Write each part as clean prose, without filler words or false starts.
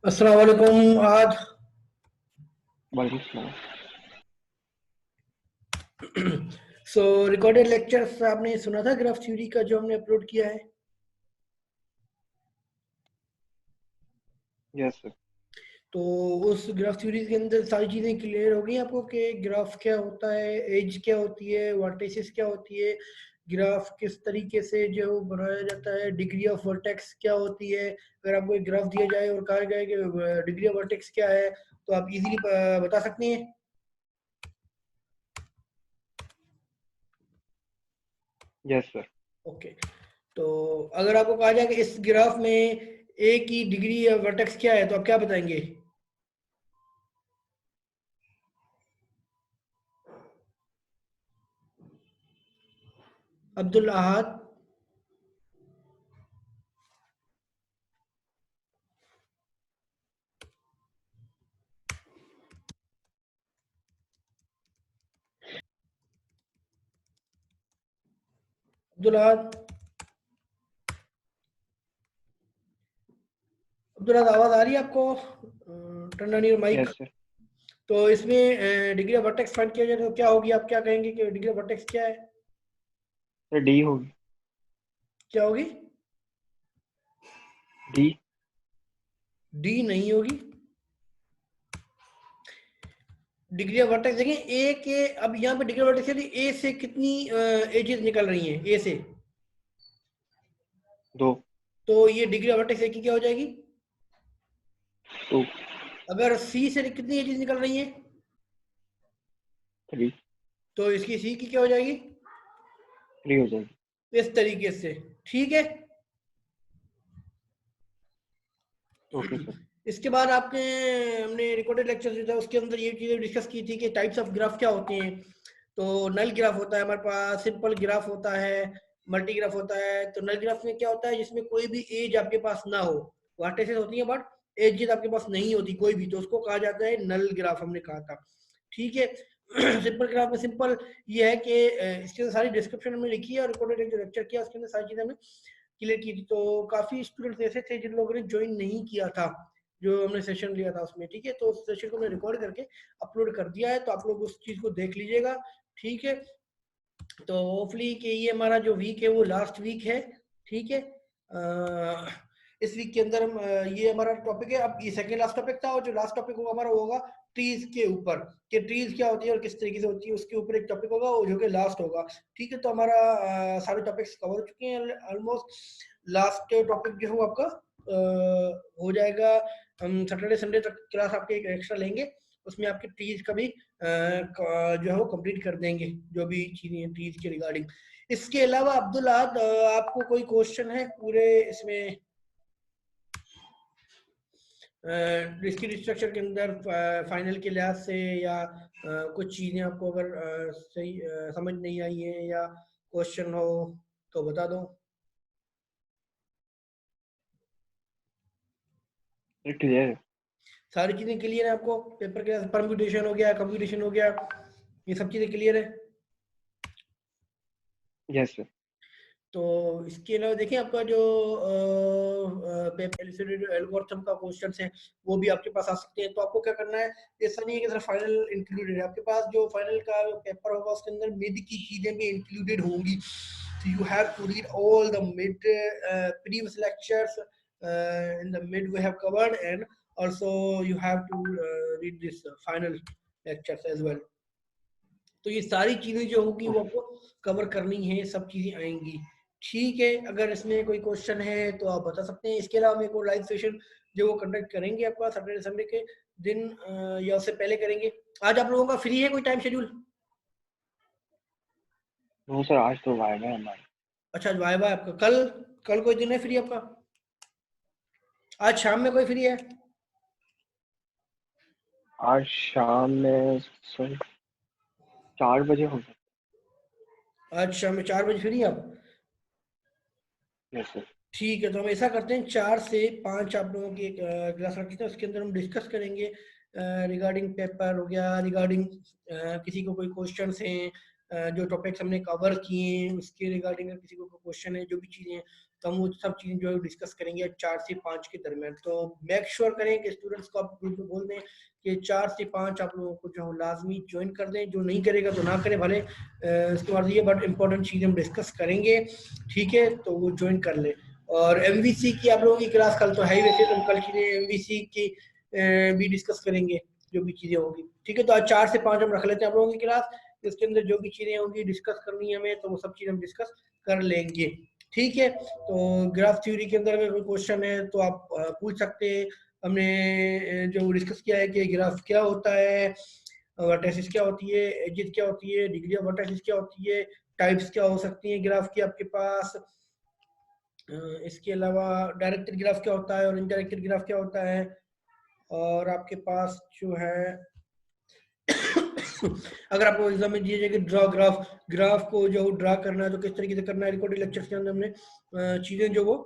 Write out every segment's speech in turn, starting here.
अस्सलाम वालेकुम। आज वालेकुम। रिकॉर्डेड लेक्चर्स आपने सुना था ग्राफ थ्योरी का जो हमने अपलोड किया है। Yes sir. तो उस ग्राफ थ्योरी के अंदर सारी चीज़ें क्लियर हो गई आपको कि ग्राफ क्या होता है, एज क्या होती है, वर्टिसेस क्या होती है, ग्राफ किस तरीके से जो बनाया जाता है, डिग्री ऑफ वर्टेक्स क्या होती है। अगर आपको एक ग्राफ दिया जाए और कहा जाए कि डिग्री ऑफ वर्टेक्स क्या है तो आप इजीली बता सकती हैं। Yes sir. ओके, तो अगर आपको कहा जाए कि इस ग्राफ में ए की डिग्री या वर्टेक्स क्या है तो आप क्या बताएंगे? अब्दुल अहद। अब्दुल अहद, अब्दुल अहद आवाज आ रही है आपको? Turn on your mic. Yes sir. तो इसमें डिग्री ऑफ वर्टेक्स फाइंड किया जाए तो क्या होगी? आप क्या कहेंगे कि डिग्री ऑफ वर्टेक्स क्या है? सर डी होगी। क्या होगी? डी। डी नहीं होगी। डिग्री ऑफ वर्टेक्स देखें ए के, अब यहाँ पे डिग्री ऑफ वर्टेक्स यदि ए से कितनी एजेस निकल रही हैं ए से, दो। तो ये डिग्री ऑफ वर्टेक्स ए की क्या हो जाएगी? टू। अगर सी से कितनी एजेस निकल रही हैं थ्री। तो इसकी सी की क्या हो जाएगी? थ्री हो जाएगी। इस तरीके से। ठीक है। Okay sir. इसके बाद आपने हमने रिकॉर्डेड लेक्चर जो था उसके अंदर ये चीज़ें डिस्कस की थी कि टाइप्स ऑफ ग्राफ क्या होते हैं। तो नल ग्राफ होता है हमारे पास, सिंपल ग्राफ होता है, मल्टी ग्राफ होता है। तो नल ग्राफ में क्या होता है? जिसमें कोई भी एज आपके पास ना हो, वर्टिसेस होती है बट एजेस आपके पास नहीं होती कोई भी, तो उसको कहा जाता है नल ग्राफ, हमने कहा था। ठीक है। सिंपल ग्राफ में सिंपल ये है कि इसके अंदर सारी डिस्क्रिप्शन हमने लिखी है और रिकॉर्डेड जो लेक्चर किया उसके अंदर सारी चीज़ें हमने क्लियर की थी। तो काफ़ी स्टूडेंट्स ऐसे थे जिन लोगों ने ज्वाइन नहीं किया था जो हमने सेशन लिया था उसमें। ठीक है, तो उस सेशन को हमने रिकॉर्ड करके अपलोड कर दिया है, तो आप लोग उस चीज़ को देख लीजिएगा। ठीक है, तो होपफुली कि ये हमारा जो वीक है वो लास्ट वीक है। ठीक है, इस वीक के अंदर हम ये हमारा टॉपिक है। अब ये सेकेंड लास्ट टॉपिक था और जो लास्ट टॉपिक होगा हमारा होगा ट्रीज के ऊपर, कि ट्रीज क्या होती है और किस तरीके से होती है, उसके ऊपर एक टॉपिक होगा वो जो कि लास्ट होगा। ठीक है, तो हमारा सारे टॉपिक्स कवर हो चुके हैं ऑलमोस्ट। लास्ट टॉपिक जो है आपका हो जाएगा, हम सैटरडे संडे तक क्लास आपके एक एक्स्ट्रा लेंगे, उसमें आपके ट्रीज का भी जो है वो कंप्लीट कर देंगे, जो भी चीजें हैं ट्रीज के रिगार्डिंग। इसके अलावा अब्दुल आद, आपको कोई क्वेश्चन है पूरे इसमें इसकी स्ट्रक्चर के अंदर फाइनल के लिहाज से, या कुछ चीजें आपको अगर सही समझ नहीं आई है या क्वेश्चन हो तो बता दो। क्लियर है। सारी चीजें क्लियर है आपको? पेपर के परम्यूटेशन हो गया, कंप्यूटेशन हो गया, ये सब चीजें क्लियर है? Yes sir. तो इसके अलावा देखिए आपका जो एल्गोरिथम का क्वेश्चन है वो भी आपके पास आ सकते हैं। तो आपको क्या करना है, ऐसा नहीं है कि सिर्फ फाइनल इंक्लूडेड है, आपके पास जो फाइनल का पेपर होगा उसके अंदर मिड की चीजें भी इंक्लूडेड होंगी। तो you have to read all the mid previous lectures in the mid we have covered, and also you have to read this final lectures as well. तो ये सारी चीजें जो होगी वो आपको कवर करनी है, सब चीजें आएंगी। ठीक है, अगर इसमें कोई क्वेश्चन है तो आप बता सकते हैं। इसके अलावा मेरे को लाइव सेशन जो वो कंडक्ट करेंगे आपका सैटरडे संडे के दिन या उससे पहले करेंगे। आज आप लोगों का फ्री है कोई टाइम शेड्यूल? नो सर, आज तो वाइवा है हमारा। अच्छा, वाइवा है आपका कल? कल कोई दिन है फ्री आपका? आज शाम में कोई फ्री है? आज शाम में सर 4 बजे हो सकता आज शाम में 4 बजे फ्री है आप? है। Yes sir. ठीक है, तो हम ऐसा करते हैं 4 से 5 आप लोगों की एक क्लास रखते हैं, उसके अंदर हम डिस्कस करेंगे रिगार्डिंग पेपर हो गया, रिगार्डिंग किसी को कोई क्वेश्चन हैं जो टॉपिक्स हमने कवर किए हैं उसके रिगार्डिंग, किसी को क्वेश्चन है जो भी चीज़ें हैं तो हम वो सब चीजें जो है डिस्कस करेंगे 4 से 5 के दरमियान। तो मेक श्योर करें कि स्टूडेंट्स को आप ग्रुप में बोल दें कि 4 से 5 आप लोगों को जो लाजमी ज्वाइन कर दें, जो नहीं करेगा तो ना करे भले, इसके बाद ये बट इंपॉर्टेंट चीज़ें हम डिस्कस करेंगे, ठीक है, तो वो ज्वाइन कर ले। और एमवीसी की आप लोगों की क्लास कल तो है ही, वैसे तो हम कल की एमवीसी की भी डिस्कस करेंगे जो भी चीज़ें होंगी, ठीक है। तो आज 4 से 5 हम रख लेते हैं आप लोगों की क्लास, इसके अंदर जो भी चीज़ें होंगी डिस्कस करनी है हमें, तो वो सब चीज़ें हम डिस्कस कर लेंगे, ठीक है। तो ग्राफ थ्योरी के अंदर अगर कोई क्वेश्चन है तो आप पूछ सकते हैं। हमने जो डिस्कस किया है कि ग्राफ क्या होता है, वर्टिसेस क्या होती है, एजेस क्या होती है, डिग्री ऑफ वर्टिसेस क्या होती है, टाइप्स क्या हो सकती हैं ग्राफ की आपके पास, इसके अलावा डायरेक्टेड ग्राफ क्या होता है और इनडायरेक्टेड ग्राफ क्या होता है, और आपके पास जो है अगर आपको एग्जाम में दिया जाए कि ड्रा ग्राफ को जो ड्रा करना है तो किस तरीके से करना है, रिकॉर्डेड लेक्चर्स के अंदर हमने चीजें जो वो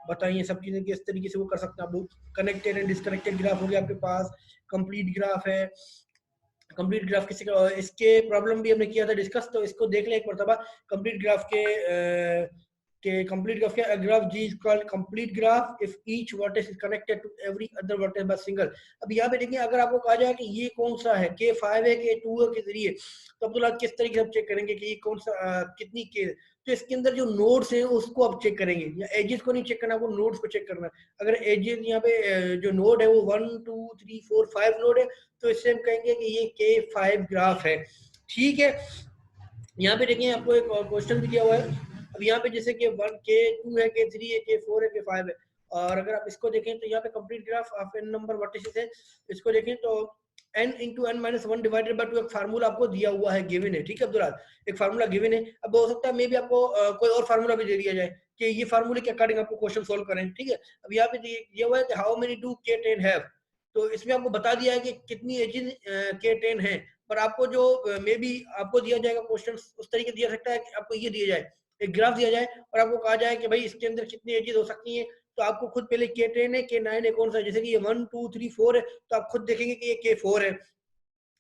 बताई हैं, सब चीजें किस तरीके से वो कर सकते हैं आप लोग। कनेक्टेड एंड डिसकनेक्टेड ग्राफ हो गया आपके पास, कंप्लीट ग्राफ है, कंप्लीट ग्राफ किसी का, इसके प्रॉब्लम भी हमने किया था डिस्कस, तो इसको देख लें एक मरतबा। कंप्लीट ग्राफ के कंप्लीट ग्राफ के graph G is called complete graph if each vertex is connected to every other vertex by single. अब यहाँ पे देखिए अगर आपको कहा जाए कि ये कौन सा है, K5 है K2 है के जरिए, तो अब्दुल्ला किस तरीके से आप चेक करेंगे कि ये कौन सा कितनी के, तो इसके अंदर जो नोड्स हैं उसको आप चेक करेंगे, या एजेस को नहीं चेक करना, आपको नोड्स को चेक करना है। अगर एजेस यहाँ पे जो नोड है वो 1 2 3 4 5 नोड है, तो इससे हम कहेंगे कि ये K5 ग्राफ है, ठीक है। यहाँ पे देखिए आपको एक क्वेश्चन भी दिया हुआ है। अब यहाँ पे जैसे कि 1 K2 है K3 है K4 है K5 है, और अगर आप इसको देखें तो यहाँ पे complete graph of N number vertices है, इसको देखें तो n into n minus 1 divided by 2 एक फार्मूला आपको दिया हुआ है, गिवन है, ठीक है अब्दुल, एक फार्मूला गिवन है। अब हो सकता है मे भी आपको कोई और फार्मूला भी दे दिया जाए कि ये फार्मूले के अकॉर्डिंग आपको क्वेश्चन सोल्व करें, ठीक है। अब यहाँ पे दिया हुआ है कि how many do K10 have, तो इसमें आपको बता दिया है कि कितनी एजेस K10 है, पर आपको जो मे बी आपको दिया जाएगा क्वेश्चन उस तरीके दिया सकता है कि आपको ये दिया जाए, एक ग्राफ दिया जाए और आपको कहा जाए कि भाई इसके अंदर कितनी एजेस हो सकती हैं, तो आपको खुद पहले K10 है K9 है कौन सा, जैसे कि ये 1 2 3 4 है, तो आप खुद देखेंगे कि ये K4 है,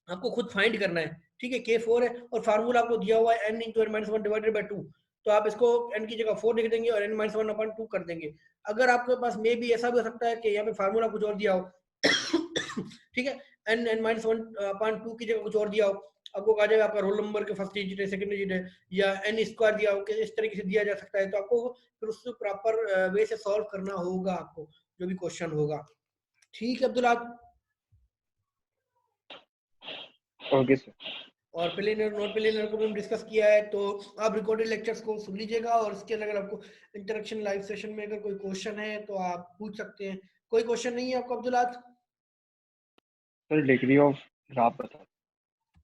आपको खुद फाइंड करना है, ठीक है। K4 है और फार्मूला आपको दिया हुआ है n into n minus 1 divided by 2, तो आप इसको n की जगह 4 लिख देंगे और n माइनस 1 अपॉन 2 कर देंगे। अगर आपके पास मे भी ऐसा भी हो सकता है कि यहाँ पे फार्मूला कुछ और दिया हो ठीक है, n माइनस 1 अपॉन 2 की जगह कुछ और दिया हो, आपको कहा जाएगा आपका रोल नंबर के फर्स्ट डिजिट है सेकंड डिजिट है, या n स्क्वायर दिया हो कि इस तरीके से दिया जा सकता है, तो आपको फिर उसको प्रॉपर वे से सॉल्व करना होगा आपको जो भी क्वेश्चन होगा, ठीक है अब्दुल्ला। Okay sir. और प्लेनर नॉन प्लेनर को भी हम डिस्कस किया है, तो आप रिकॉर्डेड लेक्चर्स को सुन लीजिएगा, और इसके अगर आपको इंटरेक्शन लाइव सेशन में अगर कोई क्वेश्चन है तो आप पूछ सकते हैं। कोई क्वेश्चन नहीं है आपको Abdullah? Sir degree of graph बता।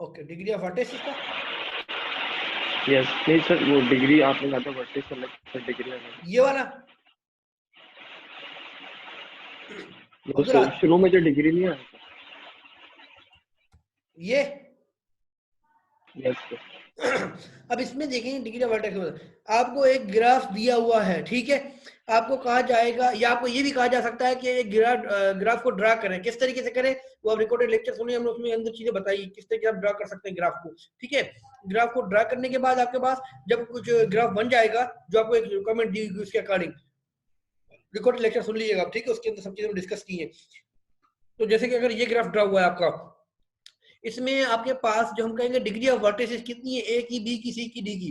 ओके, डिग्री ऑफ वर्टेक्स का, यस नहीं सर, वो डिग्री आपने कहा था वर्टेक्स अलग, सर डिग्री अलग, ये वाला वो सर शुरू में जो डिग्री नहीं आया था। ये यस सर। अब इसमें देखेंगे डिग्री ऑफ वर्टेक्स, आपको एक ग्राफ दिया हुआ है, ठीक है, आपको कहा जाएगा या आपको ये भी कहा जा सकता है कि एक ग्राफ को ड्रा करें, किस तरीके से करें वो आप रिकॉर्डेड लेक्चर सुनिए, हमने उसमें अंदर चीजें बताई किस तरीके से आप ड्रा कर सकते हैं ग्राफ को, ठीक है। ग्राफ को ड्रा करने के बाद आपके पास जब कुछ ग्राफ बन जाएगा जो आपको एक रिक्वायरमेंट दी हुई उसके अकॉर्डिंग, रिकॉर्डेड लेक्चर सुन लीजिएगा आप, ठीक है, उसके अंदर सब चीजें डिस्कस की है। तो जैसे कि अगर ये ग्राफ ड्रा हुआ है आपका, इसमें आपके पास जो हम कहेंगे डिग्री ऑफ वर्टिसेस कितनी है, ए की, बी की, सी की, डी की,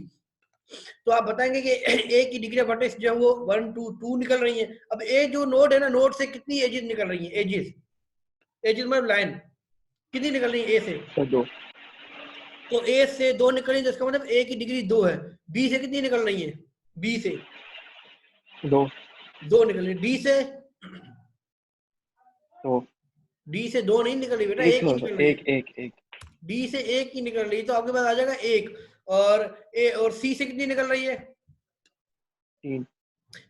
तो आप बताएंगे कि ए की डिग्री ऑफ वर्टिसेस जो है वो 1 2 2 निकल रही है। अब ए जो नोड है ना, नोड से कितनी एजेस निकल रही है, एजेस एजेस मतलब लाइन कितनी निकल रही है ए से, सर 2, तो ए से 2 निकल रही है, तो इसका मतलब ए की डिग्री 2 है। बी से कितनी निकल रही है, बी से 2 निकल रही है, डी से, तो डी से 2 नहीं निकल रही बेटा, एक ही निकल रही है, एक डी से एक ही निकल रही है, तो आपके पास आ जाएगा एक, और ए और सी से कितनी निकल रही है,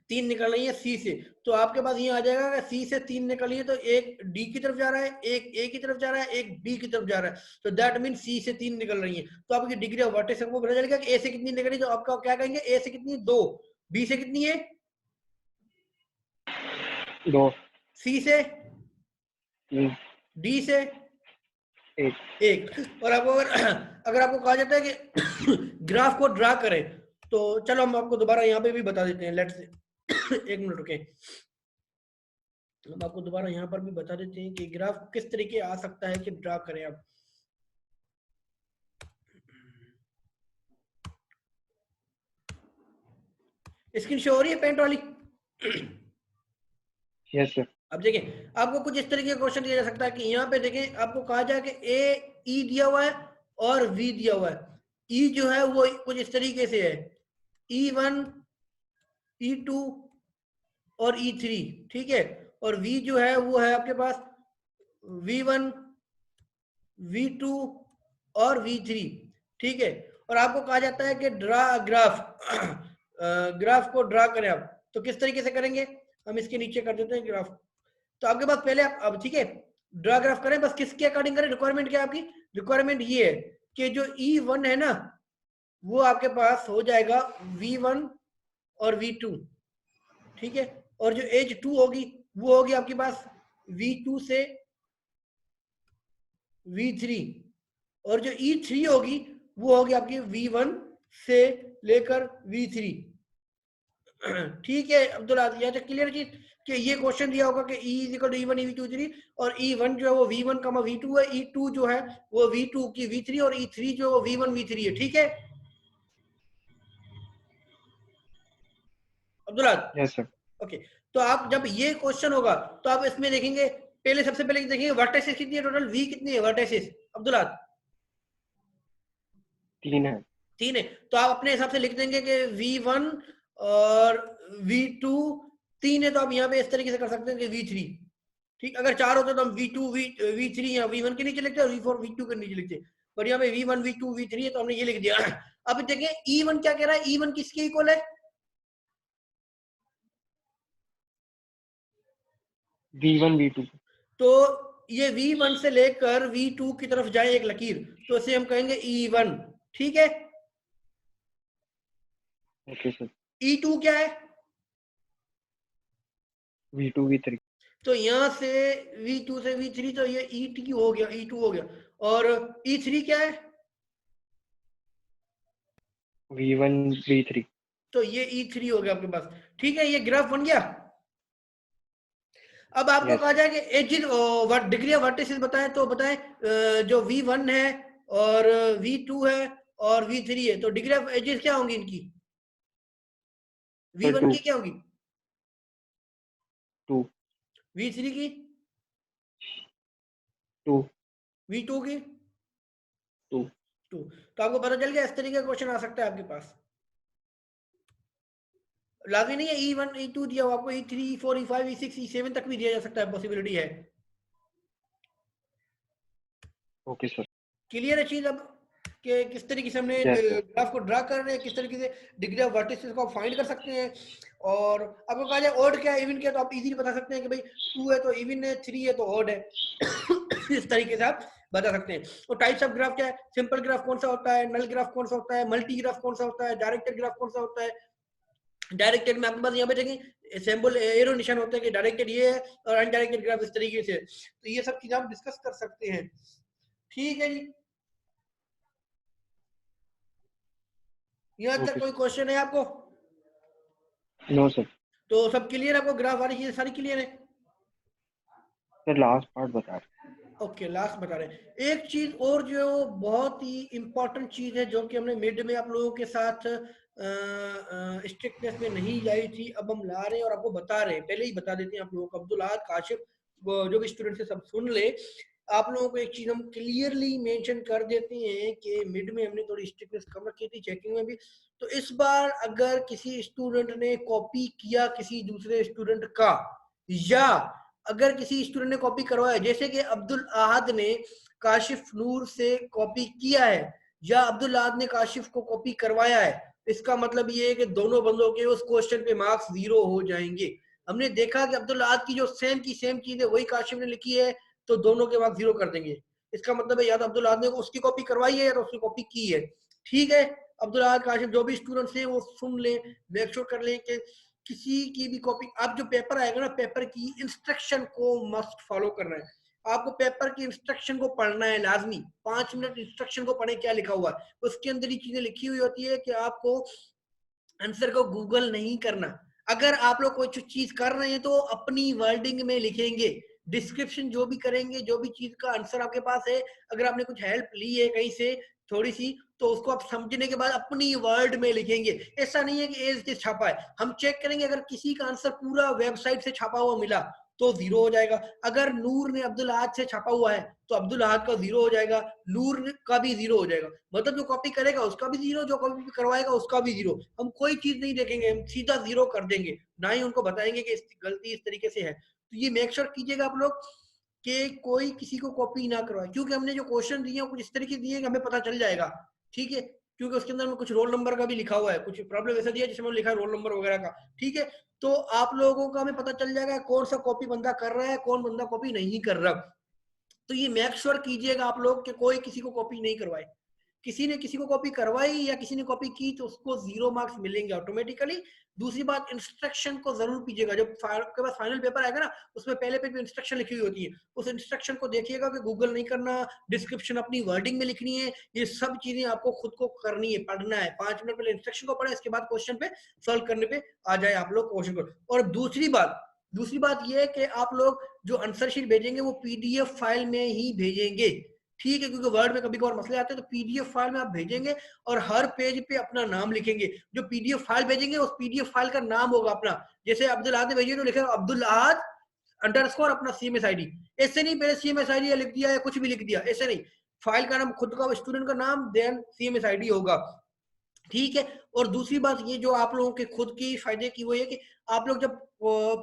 3 निकल रही है सी से, तो आपके पास ये आ जाएगा कि सी से 3 निकल रही है, तो एक डी की तरफ जा रहा है, एक ए की तरफ जा रहा है, एक बी की तरफ जा रहा है, तो दैट मीन सी से 3 निकल रही है, तो आपकी डिग्री ऑफ वर्टेक्स को पता चलेगा कि ए से कितनी निकल रही है, तो आपका क्या कहेंगे, ए से कितनी 2, बी से कितनी है 2, सी से, 3, डी से 1। और आपको अगर आपको कहा जाता है कि ग्राफ को ड्रा करें, तो चलो हम आपको दोबारा यहाँ पे भी बता देते हैं, लेट्स से एक मिनट रुके, हम आपको दोबारा यहाँ पर भी बता देते हैं कि ग्राफ किस तरीके आ सकता है कि ड्रा करें आप। स्क्रीन शो हो रही है पेंट वाली? Yes sir. अब देखिए आपको कुछ इस तरीके का क्वेश्चन दिया जा सकता है कि यहाँ पे देखें आपको कहा जाए कि ए ई दिया हुआ है और वी दिया हुआ है। ई जो है वो कुछ इस तरीके से है, E1 E2 और E3, ठीक है। और वी जो है वो है आपके पास V1 V2 और V3, ठीक है। और आपको कहा जाता है कि ड्रा ग्राफ ग्राफ को ड्रा करें आप, तो किस तरीके से करेंगे, हम इसके नीचे कर देते हैं ग्राफ। तो आपके पास पहले आप अब ठीक है ड्रा ग्राफ करें, बस किसके अकॉर्डिंग करें, रिक्वायरमेंट क्या है आपकी, रिक्वायरमेंट ये है कि जो E1 है ना वो आपके पास हो जाएगा V1 और V2, ठीक है। और जो एज 2 होगी वो होगी आपके पास V2 से V3, और जो E3 होगी वो होगी आपकी V1 से लेकर V3, ठीक है अब्दुल आदिल, यहाँ तक क्लियर चीज कि ये क्वेश्चन दिया होगा कि E is equal to E1 E2 E3, और E1 जो है वो V1 कमा V2 है, E2 जो है वो V2 की V3, और E3 जो है V1 V3 है, ठीक है Abdul Adil? Yes sir. Okay, तो आप जब ये क्वेश्चन होगा तो आप इसमें देखेंगे, पहले सबसे पहले देखेंगे वर्टेसिस कितनी है टोटल, V कितनी है वर्टेसिस अब्दुल आदिल? 3 है। 3 है, तो आप अपने हिसाब से लिख देंगे कि V1 और V2 3 है, तो आप यहाँ पे इस तरीके से कर सकते हैं कि V3, ठीक। अगर 4 होते तो हम V2 V3 या V1 के नीचे लिखते और V4 V2 के नीचे लिखते, पर यहाँ पे V1 V2 V3 है तो हमने ये लिख दिया। अब देखें E1 क्या कह रहा है, E1 किसके इक्वल है, V1 V2। तो ये V1 से लेकर V2 की तरफ जाए एक लकीर, तो इसे हम कहेंगे E1, ठीक है। Okay sir. E2 क्या है, V2 V3। तो यहाँ से V2 से V3, तो ये E2 हो गया, E2 हो गया। और E3 क्या है, V1 V3। तो ये E3 हो गया आपके पास, ठीक है। ये ग्राफ बन गया। अब आपको यस कहा सर। जाए कि एजिज डिग्री ऑफ वर्टिसिस बताएं, तो बताएं जो V1 है और V2 है और V3 है, तो डिग्री ऑफ एजिज क्या होंगी इनकी, सर V1 2। की क्या होगी, 2। V3 की, 2। V2 की 2। 2। तो आपको पता चल गया इस तरीके का क्वेश्चन आ सकता है आपके पास, लाजमी नहीं है E1 E2 दिया हो, आपको E3 E4 E5 E6 E7 तक भी दिया जा सकता है, पॉसिबिलिटी है। Okay sir. क्लियर है चीज अब कि किस तरीके से हमने यस सर। ग्राफ को ड्रा कर रहे हैं, किस तरीके से डिग्री ऑफ वर्टिसिस को आप फाइंड कर सकते हैं। और आपको कहा जाए ऑड क्या है इवन क्या है, तो आप इजीली बता सकते हैं कि भाई 2 है तो इवन है, 3 है तो ऑड है। इस तरीके से आप बता सकते हैं। तो टाइप्स ऑफ ग्राफ क्या है, सिंपल ग्राफ कौन सा होता है, नल ग्राफ कौन सा होता है, मल्टी ग्राफ कौन सा होता है, डायरेक्टेड ग्राफ कौन सा होता है। डायरेक्टेड में आपके पास यहाँ पे देखें सिंबल एरो निशान होता है कि डायरेक्टेड ये है, और अनडायरेक्टेड ग्राफ इस तरीके से, तो ये सब चीजें आप डिस्कस कर सकते हैं, ठीक है जी। यहाँ तक ओके कोई क्वेश्चन है आपको? No sir. तो सब क्लियर है आपको, ग्राफ वाली चीजें सारी क्लियर है? सर लास्ट पार्ट बता रहे। ओके लास्ट बता रहे हैं। एक चीज और जो है वो बहुत ही इंपॉर्टेंट चीज है जो कि हमने मिड में आप लोगों के साथ स्ट्रिक्टनेस में नहीं लाई थी, अब हम ला रहे हैं और आपको बता रहे हैं, पहले ही बता देते हैं आप लोगों को, अब्दुल अहद काशिफ जो भी स्टूडेंट है सब सुन ले। आप लोगों को एक चीज हम क्लियरली मेंशन कर देते हैं कि मिड में हमने थोड़ी स्ट्रिक्टनेस कम रखी थी, चेकिंग में भी। तो इस बार अगर किसी स्टूडेंट ने कॉपी किया किसी दूसरे स्टूडेंट का, या अगर किसी स्टूडेंट ने कॉपी करवाया, जैसे कि अब्दुल अहद ने काशिफ नूर से कॉपी किया है या अब्दुल अहद ने काशिफ को कॉपी करवाया है, इसका मतलब ये है कि दोनों बंदों के उस क्वेश्चन पे मार्क्स 0 हो जाएंगे। हमने देखा कि अब्दुल अहद की जो सेम की सेम चीज है वही काशिफ ने लिखी है, तो दोनों के मार्क्स 0 कर देंगे। इसका मतलब है या तो अब्दुल अहद ने उसकी कॉपी करवाई है या तो उसकी कॉपी की है, ठीक है। अब्दुल अहद काशिफ जो भी स्टूडेंट्स हैं वो सुन लें, मेक श्योर कर लें कि किसी की भी कॉपी, आप जो पेपर आएगा ना, पेपर की इंस्ट्रक्शन को मस्ट फॉलो करना है। आपको पेपर की इंस्ट्रक्शन को पढ़ना है लाजमी, 5 मिनट इंस्ट्रक्शन को पढ़े क्या लिखा हुआ है, उसके अंदर ही चीजें लिखी हुई होती है कि आपको आंसर को गूगल नहीं करना। अगर आप लोग कोई चीज कर रहे हैं तो अपनी वर्डिंग में लिखेंगे, डिस्क्रिप्शन जो भी करेंगे, जो भी चीज का आंसर आपके पास है, अगर आपने कुछ हेल्प ली है कहीं से थोड़ी सी, तो उसको आप समझने के बाद अपनी वर्ड में लिखेंगे। ऐसा नहीं है कि एज के छापा है, हम चेक करेंगे अगर किसी का आंसर पूरा वेबसाइट से छापा हुआ मिला तो 0 हो जाएगा। अगर नूर ने अब्दुल अहद से छापा हुआ है तो अब्दुल अहद का 0 हो जाएगा, नूर का भी 0 हो जाएगा। मतलब जो कॉपी करेगा उसका भी 0, जो कॉपी करवाएगा उसका भी 0। हम कोई चीज नहीं देखेंगे, हम सीधा 0 कर देंगे, ना ही उनको बताएंगे कि गलती इस तरीके से है। तो ये मेक श्योर कीजिएगा आप लोग कि कोई किसी को कॉपी ना करवाए, क्योंकि हमने जो क्वेश्चन दिए हैं कुछ इस तरीके दिए कि हमें पता चल जाएगा, ठीक है, क्योंकि उसके अंदर में कुछ रोल नंबर का भी लिखा हुआ है, कुछ प्रॉब्लम ऐसा दिया जिसमें लिखा है रोल नंबर वगैरह का, ठीक है। तो आप लोगों का हमें पता चल जाएगा कौन सा कॉपी बंदा कर रहा है, कौन बंदा कॉपी नहीं कर रहा। तो ये मेक श्योर कीजिएगा आप लोग कि कोई किसी को कॉपी नहीं करवाए। किसी ने किसी को कॉपी करवाई या किसी ने कॉपी की तो उसको 0 मार्क्स मिलेंगे ऑटोमेटिकली। दूसरी बात, इंस्ट्रक्शन को जरूर कीजिएगा, जब आपके पास फाइनल पेपर आएगा ना उसमें पहले पेज में इंस्ट्रक्शन लिखी हुई होती है, उस इंस्ट्रक्शन को देखिएगा कि गूगल नहीं करना, डिस्क्रिप्शन अपनी वर्डिंग में लिखनी है, ये सब चीजें आपको खुद को करनी है, पढ़ना है। 5 मिनट पहले इंस्ट्रक्शन को पढ़े, इसके बाद क्वेश्चन पे सॉल्व करने पे आ जाए आप लोग क्वेश्चन को। और दूसरी बात ये है कि आप लोग जो आंसर शीट भेजेंगे वो पीडीएफ फाइल में ही भेजेंगे, ठीक है, क्योंकि वर्ड में कभी कभार मसले आते हैं, तो पीडीएफ फाइल में आप भेजेंगे और हर पेज पे अपना नाम लिखेंगे। जो पीडीएफ फाइल भेजेंगे उस पीडीएफ फाइल का नाम होगा अपना, जैसे अब्दुल अहद ने भेजी तो लिखेगा अब्दुल अहद अंडरस्कोर अपना सीएमएस आईडी, ऐसे नहीं पहले सीएमएस आईडी लिख दिया या कुछ भी लिख दिया, ऐसे नहीं, फाइल का नाम खुद का स्टूडेंट का नाम देन सीएमएस आईडी होगा, ठीक है। और दूसरी बात ये जो आप लोगों के खुद की फायदे की वो ये कि आप लोग जब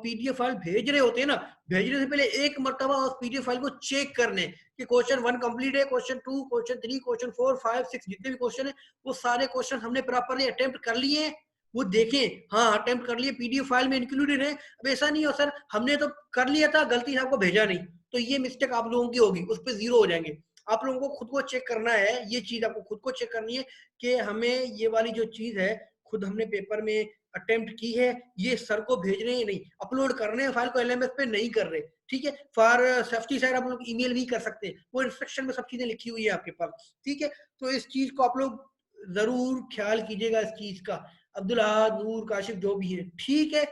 पीडीएफ फाइल भेज रहे होते हैं ना, भेजने से पहले एक मर्तबा उस पीडीएफ फाइल को चेक कर लें कि क्वेश्चन 1 कंप्लीट है, क्वेश्चन 2, क्वेश्चन 3, क्वेश्चन 4, 5, 6 जितने भी क्वेश्चन है वो सारे क्वेश्चन हमने प्रॉपरली अटेम्प्ट कर लिए, वो देखें, हाँ अटेम्प्ट कर लिए, पीडीएफ फाइल में इंक्लूडेड है। अब ऐसा नहीं हो सर हमने तो कर लिया था, गलती से आपको भेजा नहीं, तो ये मिस्टेक आप लोगों की होगी, उस पर 0 हो जाएंगे। आप लोगों को खुद को चेक करना है, ये चीज आपको खुद को चेक करनी है कि हमें ये वाली जो चीज है खुद हमने पेपर में अटेम्प्ट की है, ये सर को भेज रहे हैं नहीं, अपलोड कर रहे हैं फाइल को एलएमएस पे नहीं कर रहे, ठीक है। फॉर सेफ्टी साइड आप लोग ईमेल भी कर सकते हैं, वो इंस्ट्रक्शन में सब चीजें लिखी हुई है आपके पास, ठीक है। तो इस चीज को आप लोग जरूर ख्याल कीजिएगा इस चीज का। अब्दुल अहद, नूर, काशिफ जो भी है, ठीक है,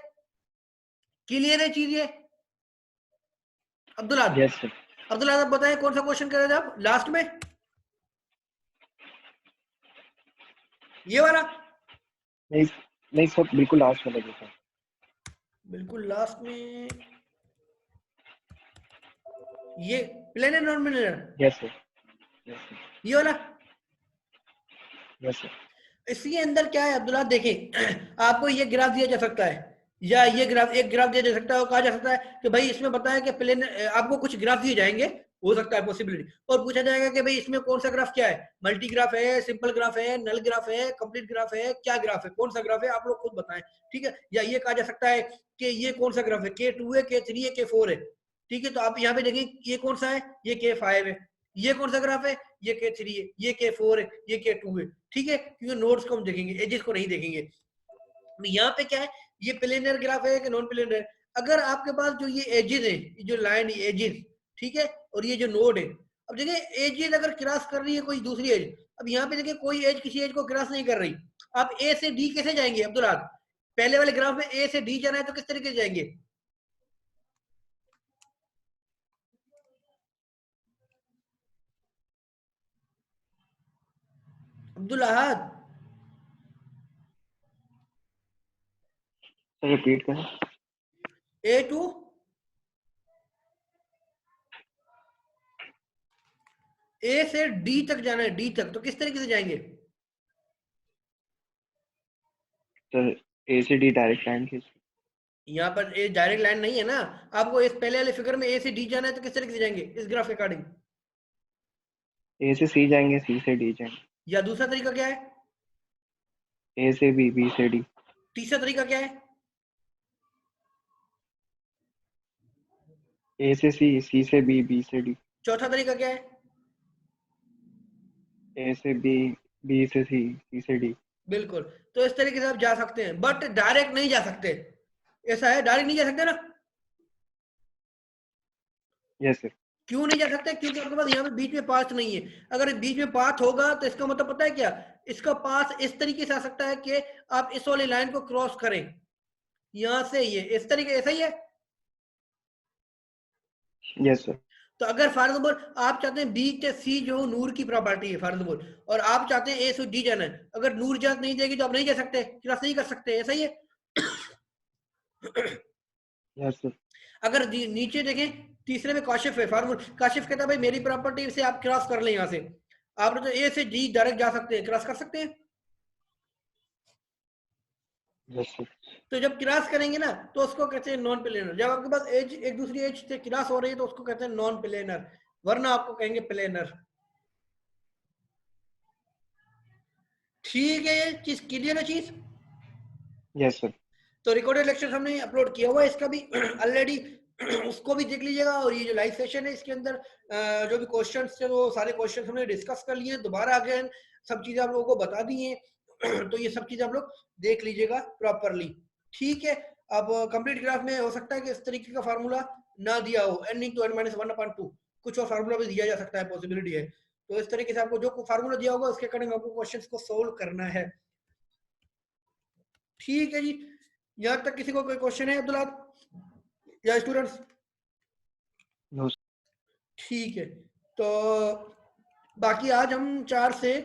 क्लियर है चीज ये। अब्दुल अहद, यस सर। अब्दुल अहद आप बताएं कौन सा क्वेश्चन कर रहे थे आप लास्ट में, ये वाला? नहीं नहीं सर, बिल्कुल लास्ट में लगे सर। बिल्कुल लास्ट में ये planar non planar, yes sir, yes sir, ये वाला? Yes sir. इसके अंदर क्या है अब्दुल्ला, देखें आपको ये ग्राफ दिया जा सकता है या ये ग्राफ, एक ग्राफ दिया जा सकता है और कहा जा सकता है कि भाई इसमें बताया कि प्लेन, आपको कुछ ग्राफ दिए जाएंगे, हो सकता है पॉसिबिलिटी, और पूछा जाएगा कि भाई इसमें कौन सा ग्राफ क्या है, मल्टी ग्राफ है, सिंपल ग्राफ है, नल ग्राफ है, कंप्लीट ग्राफ है, क्या ग्राफ है, कौन सा ग्राफ है, आप लोग खुद बताएं, ठीक है। या ये कहा जा सकता है कि ये कौन सा ग्राफ है, K2 है, K3 है, K4 है, ठीक है। तो आप यहाँ पे देखें ये कौन सा है, ये K5 है, ये कौन सा ग्राफ है, ये K3 है, ये K4 है, ये K2 है, ठीक है, क्योंकि नोड्स को हम देखेंगे, एजेस को नहीं देखेंगे। यहाँ पे क्या है, ये प्लेनर ग्राफ है कि नॉन प्लेनर है। अगर आपके पास जो ये एजेस है, जो लाइन एजेस, ठीक है, और ये जो नोड है, अब देखिए एजेस अगर क्रॉस कर रही है कोई दूसरी एज, अब यहाँ पे देखिए कोई एज किसी एज को क्रॉस नहीं कर रही, आप ए से डी कैसे जाएंगे अब्दुल अहद? पहले वाले ग्राफ में ए से डी जाना है तो किस तरीके से जाएंगे अब्दुल अहद? सर रिपीट करें। ए टू ए से डी तक जाना है, डी तक, तो किस तरीके से जाएंगे? सर ए से डी डायरेक्ट लाइन खींच। यहाँ पर ए डायरेक्ट लाइन नहीं है ना, आपको इस पहले वाले फिगर में ए से डी जाना है तो किस तरीके से जाएंगे इस ग्राफ के अकॉर्डिंग? ए से सी जाएंगे, सी से डी जाएंगे। या दूसरा तरीका क्या है? ए से बी, बी से डी। तीसरा तरीका क्या है? ए से सी, सी से बी, बी से डी। चौथा तरीका क्या है? ए से बी, बी से सी, सी से डी। बिल्कुल, तो इस तरीके से आप जा सकते हैं, बट डायरेक्ट नहीं जा सकते, ऐसा है, डायरेक्ट नहीं जा सकते ना। Yes sir. क्यों नहीं जा सकते? क्योंकि आपके पास यहाँ पे बीच में पाथ नहीं है। अगर बीच में पाथ होगा तो इसका मतलब पता है क्या, इसका पाथ इस तरीके से आ सकता है कि आप इस वाली लाइन को क्रॉस करें, यहाँ से ये इस तरीके, ऐसा ही है। Yes sir. तो अगर फॉर एग्जाम्पल आप चाहते हैं बी के सी जो नूर की प्रॉपर्टी है फॉर एग्जाम्पल, और आप चाहते हैं ए से डी जाना है, अगर नूर इजाजत नहीं देगी तो आप नहीं जा सकते, क्लास नहीं कर सकते, ऐसा ही है। Yes sir. अगर नीचे देखें तीसरे में काशिफ है, फार्मूल काशिफ कहता है भाई मेरी प्रॉपर्टी से आप क्रॉस कर लें, यहाँ से आप तो ए से डी डायरेक्ट जा सकते हैं, क्रॉस कर सकते हैं। Yes sir. तो जब क्रॉस करेंगे ना तो उसको कहते हैं नॉन प्लेनर। जब आपके पास एज एक दूसरी एज से क्रॉस हो रही है तो उसको कहते हैं नॉन प्लेनर, वरना आपको कहेंगे प्लेनर। ठीक है, ये चीज क्लियर है चीज। Yes sir. तो रिकॉर्डेड लेक्चर हमने अपलोड किया हुआ है इसका भी ऑलरेडी, उसको भी देख लीजिएगा। और ये जो लाइव सेशन है इसके अंदर जो भी क्वेश्चंस थे वो सारे क्वेश्चंस हमने डिस्कस कर लिए, दोबारा अगेन सब चीजें आप लोगों को बता दी हैं। तो ये सब चीजें आप लोग देख लीजिएगा प्रॉपरली। ठीक है, अब कंप्लीट ग्राफ में हो सकता है कि इस तरीके का फार्मूला ना दिया हो, n इंटू एन माइनस 1/2, कुछ और फार्मूला भी दिया जा सकता है, पॉसिबिलिटी है। तो इस तरीके से आपको जो फार्मूला दिया होगा उसके अकॉर्डिंग आपको क्वेश्चंस को सोल्व करना है। ठीक है जी, यहाँ तक किसी को कोई क्वेश्चन है अब्दुल्ला या स्टूडेंट्स? नो। ठीक है, तो बाकी आज हम 4 से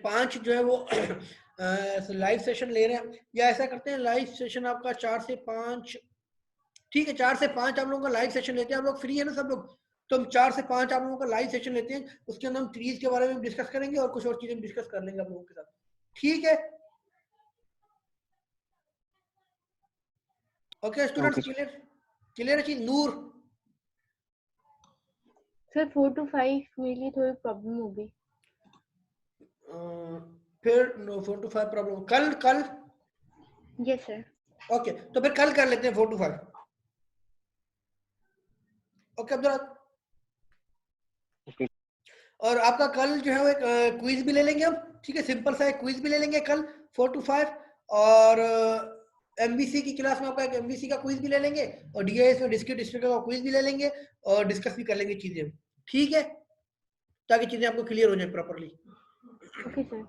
5 जो है वो लाइव सेशन ले रहे हैं, या ऐसा करते हैं लाइव सेशन आपका 4 से 5, ठीक है 4 से 5 आप लोगों का लाइव सेशन लेते हैं। आप लोग फ्री है ना सब लोग? तो हम 4 से 5 आप लोगों का लाइव सेशन लेते हैं, उसके अंदर हम ट्रीज के बारे में डिस्कस करेंगे और कुछ और चीजें डिस्कस कर लेंगे आप लोगों के साथ। ठीक है, okay students, okay. Clear? Clear है चीज? नूर सर 4 to 5 मेरे लिए थोड़ी प्रॉब्लम होगी। फिर नो 4 to 5 प्रॉब्लम, कल कल यस सर। ओके, तो फिर कल कर लेते हैं 4 to 5। Okay Abdullah, okay. और आपका कल जो है वो एक क्विज भी ले लेंगे हम, ठीक है, सिंपल सा एक क्विज भी ले लेंगे कल 4 to 5। और एमबीसी की क्लास में आपका एक एमबीसी का क्विज भी ले लेंगे, और डीआईएस में डिस्क्रीट डिस्ट्रिक्ट का क्विज भी ले लेंगे, और डिस्कस भी कर लेंगे चीजें। ठीक है, ताकि चीजें आपको क्लियर हो जाए प्रॉपरली। Okay sir.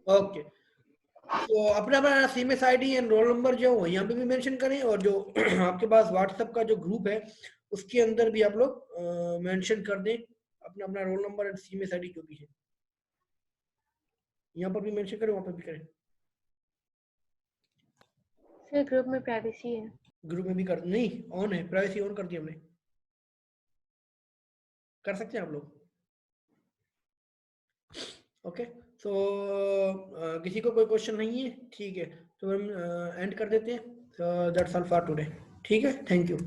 ओके, तो अपना अपना CMS ID and roll number जो है यहाँ पे भी मेंशन करें, और जो आपके पास व्हाट्सएप का जो ग्रुप है उसके अंदर भी आप लोग मेंशन कर दें अपना अपना roll number and CMS ID जो भी है, यहाँ पर भी मेंशन करें, वहाँ पर भी करें। सर ग्रुप में प्राइवेसी है। ग्रुप में भी कर, नहीं ऑन है, प्राइवेसी ऑन कर दी हमने, कर सकते हैं आप लोग। ओके, तो किसी को कोई क्वेश्चन नहीं है? ठीक है, तो हम एंड कर देते हैं। That's all for today. ठीक है, थैंक यू।